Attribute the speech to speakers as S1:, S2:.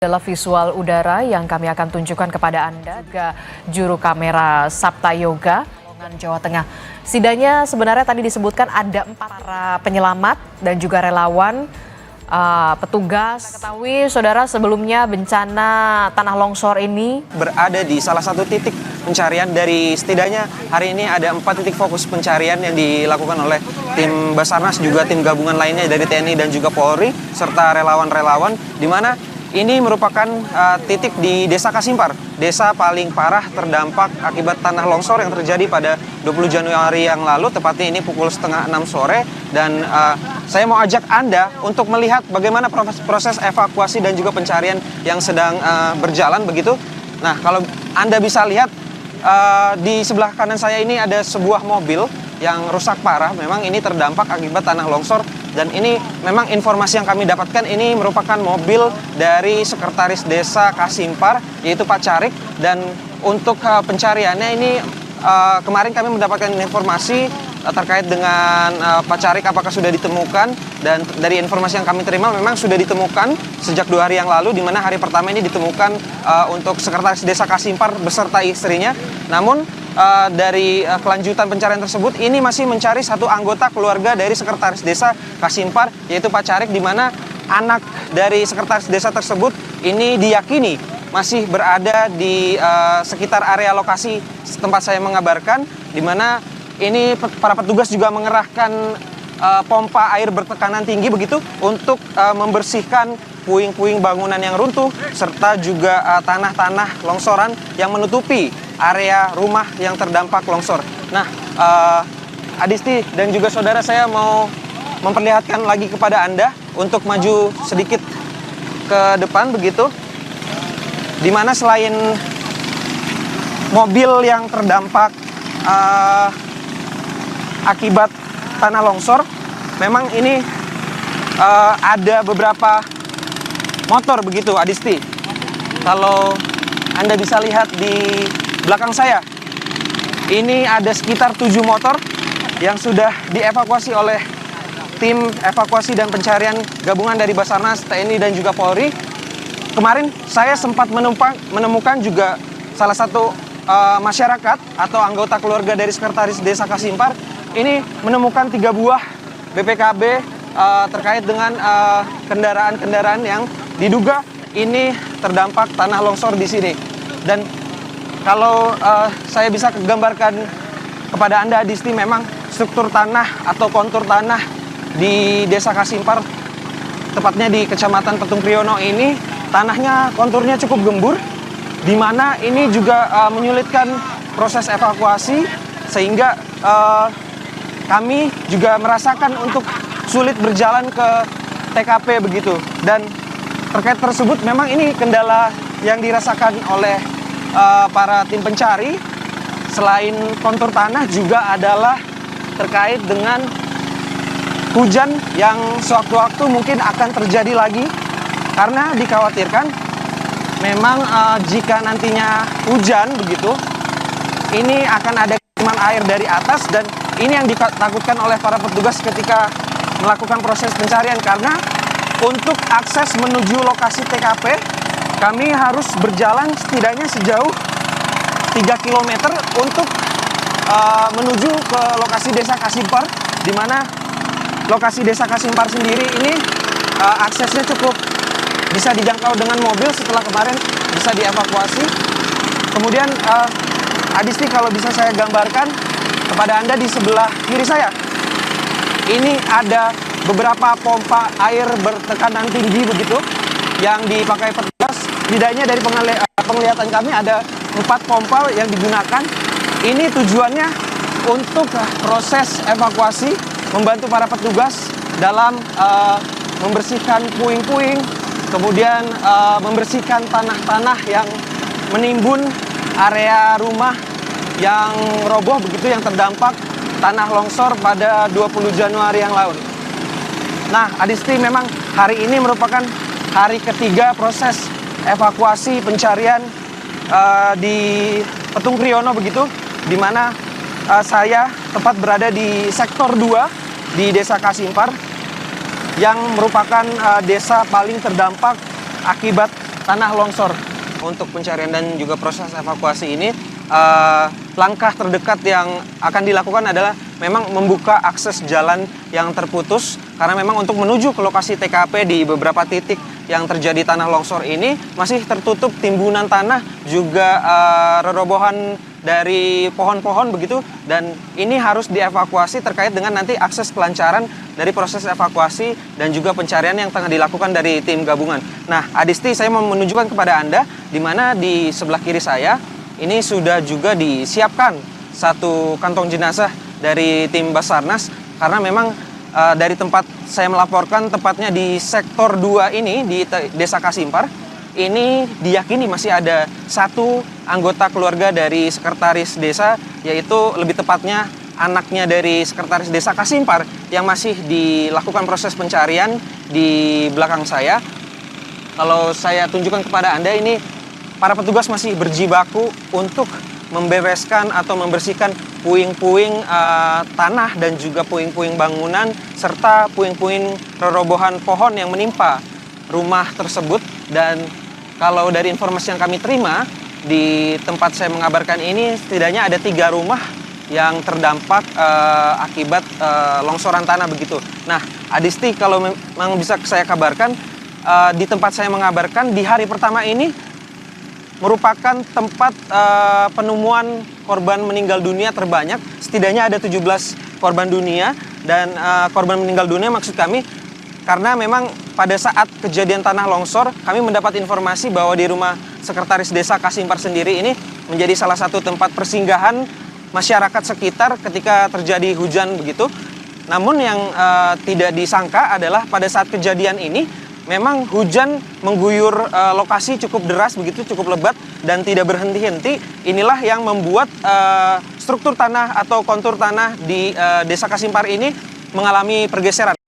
S1: Adalah visual udara yang kami akan tunjukkan kepada Anda, juga juru kamera Sabta Yoga, Jawa Tengah. Setidaknya sebenarnya tadi disebutkan ada 4 para penyelamat dan juga relawan, petugas. Ketahui saudara, sebelumnya bencana tanah longsor ini
S2: berada di salah satu titik pencarian dari setidaknya hari ini ada 4 titik fokus pencarian yang dilakukan oleh tim Basarnas, juga tim gabungan lainnya dari TNI dan juga Polri, serta relawan-relawan, di mana ini merupakan titik di Desa Kasimpar, desa paling parah terdampak akibat tanah longsor yang terjadi pada 20 Januari yang lalu, tepatnya ini pukul setengah 6 sore. Dan saya mau ajak Anda untuk melihat bagaimana proses evakuasi dan juga pencarian yang sedang berjalan begitu. Nah, kalau Anda bisa lihat di sebelah kanan saya ini ada sebuah mobil yang rusak parah. Memang ini terdampak akibat tanah longsor. Dan ini memang informasi yang kami dapatkan, ini merupakan mobil dari Sekretaris Desa Kasimpar, yaitu Pak Carik. Dan untuk pencariannya ini kemarin kami mendapatkan informasi terkait dengan Pak Carik apakah sudah ditemukan. Dan dari informasi yang kami terima memang sudah ditemukan sejak 2 hari yang lalu, di mana hari pertama ini ditemukan untuk Sekretaris Desa Kasimpar beserta istrinya. Namun dari kelanjutan pencarian tersebut, ini masih mencari satu anggota keluarga dari Sekretaris Desa Kasimpar, yaitu Pak Carik, di mana anak dari Sekretaris Desa tersebut ini diyakini masih berada di sekitar area lokasi tempat saya mengabarkan, di mana ini para petugas juga mengerahkan pompa air bertekanan tinggi begitu untuk membersihkan puing-puing bangunan yang runtuh, serta juga tanah-tanah longsoran yang menutupi area rumah yang terdampak longsor. Nah, Adisti dan juga saudara, saya mau memperlihatkan lagi kepada Anda untuk maju sedikit ke depan begitu, di mana selain mobil yang terdampak akibat tanah longsor, memang ini ada beberapa motor begitu, Adisti. Kalau Anda bisa lihat di belakang saya, ini ada sekitar 7 motor yang sudah dievakuasi oleh tim evakuasi dan pencarian gabungan dari Basarnas, TNI dan juga Polri. Kemarin saya sempat menemukan juga salah satu masyarakat atau anggota keluarga dari Sekretaris Desa Kasimpar ini menemukan 3 buah BPKB terkait dengan kendaraan-kendaraan yang diduga ini terdampak tanah longsor di sini. Dan kalau saya bisa gambarkan kepada Anda, Adisti, memang struktur tanah atau kontur tanah di Desa Kasimpar, tepatnya di Kecamatan Petung Kriono ini, tanahnya konturnya cukup gembur, di mana ini juga menyulitkan proses evakuasi, sehingga kami juga merasakan untuk sulit berjalan ke TKP begitu. Dan terkait tersebut, memang ini kendala yang dirasakan oleh para tim pencari. Selain kontur tanah, juga adalah terkait dengan hujan yang sewaktu-waktu mungkin akan terjadi lagi, karena dikhawatirkan memang jika nantinya hujan begitu, ini akan ada kiriman air dari atas. Dan ini yang ditakutkan oleh para petugas ketika melakukan proses pencarian, karena untuk akses menuju lokasi TKP kami harus berjalan setidaknya sejauh 3 km untuk menuju ke lokasi Desa Kasimpar, di mana lokasi Desa Kasimpar sendiri ini aksesnya cukup bisa dijangkau dengan mobil setelah kemarin bisa dievakuasi. Kemudian Adisti, kalau bisa saya gambarkan kepada Anda di sebelah kiri saya, ini ada beberapa pompa air bertekanan tinggi begitu yang dipakai petugas. Setidaknya dari penglihatan kami ada 4 pompa yang digunakan. Ini tujuannya untuk proses evakuasi, membantu para petugas dalam membersihkan puing-puing, kemudian membersihkan tanah-tanah yang menimbun area rumah yang roboh begitu, yang terdampak tanah longsor pada 20 Januari yang lalu. Nah, Adisti, memang hari ini merupakan hari ketiga proses evakuasi pencarian di Petung Kriono begitu, di mana saya tepat berada di sektor 2 di Desa Kasimpar, yang merupakan desa paling terdampak akibat tanah longsor. Untuk pencarian dan juga proses evakuasi ini, langkah terdekat yang akan dilakukan adalah memang membuka akses jalan yang terputus, karena memang untuk menuju ke lokasi TKP di beberapa titik yang terjadi tanah longsor ini masih tertutup timbunan tanah, juga rerobohan dari pohon-pohon begitu, dan ini harus dievakuasi terkait dengan nanti akses kelancaran dari proses evakuasi dan juga pencarian yang tengah dilakukan dari tim gabungan. Nah, Adisti, saya mau menunjukkan kepada Anda di mana di sebelah kiri saya ini sudah juga disiapkan satu kantong jenazah dari tim Basarnas, karena memang dari tempat saya melaporkan, tepatnya di sektor 2 ini di Desa Kasimpar, ini diyakini masih ada satu anggota keluarga dari sekretaris desa, yaitu lebih tepatnya anaknya dari sekretaris desa Kasimpar yang masih dilakukan proses pencarian di belakang saya. Kalau saya tunjukkan kepada Anda, ini para petugas masih berjibaku untuk membereskan atau membersihkan puing-puing tanah dan juga puing-puing bangunan serta puing-puing rerobohan pohon yang menimpa rumah tersebut. Dan kalau dari informasi yang kami terima di tempat saya mengabarkan ini, setidaknya ada 3 rumah yang terdampak akibat longsoran tanah begitu. Nah, Adisti, kalau memang bisa saya kabarkan, di tempat saya mengabarkan di hari pertama ini merupakan tempat penemuan korban meninggal dunia terbanyak. Setidaknya ada 17 korban dunia, dan korban meninggal dunia maksud kami karena memang pada saat kejadian tanah longsor kami mendapat informasi bahwa di rumah sekretaris desa Kasimpar sendiri ini menjadi salah satu tempat persinggahan masyarakat sekitar ketika terjadi hujan begitu. Namun yang tidak disangka adalah pada saat kejadian ini memang hujan mengguyur lokasi cukup deras begitu, cukup lebat dan tidak berhenti-henti. Inilah yang membuat struktur tanah atau kontur tanah di Desa Kasimpar ini mengalami pergeseran.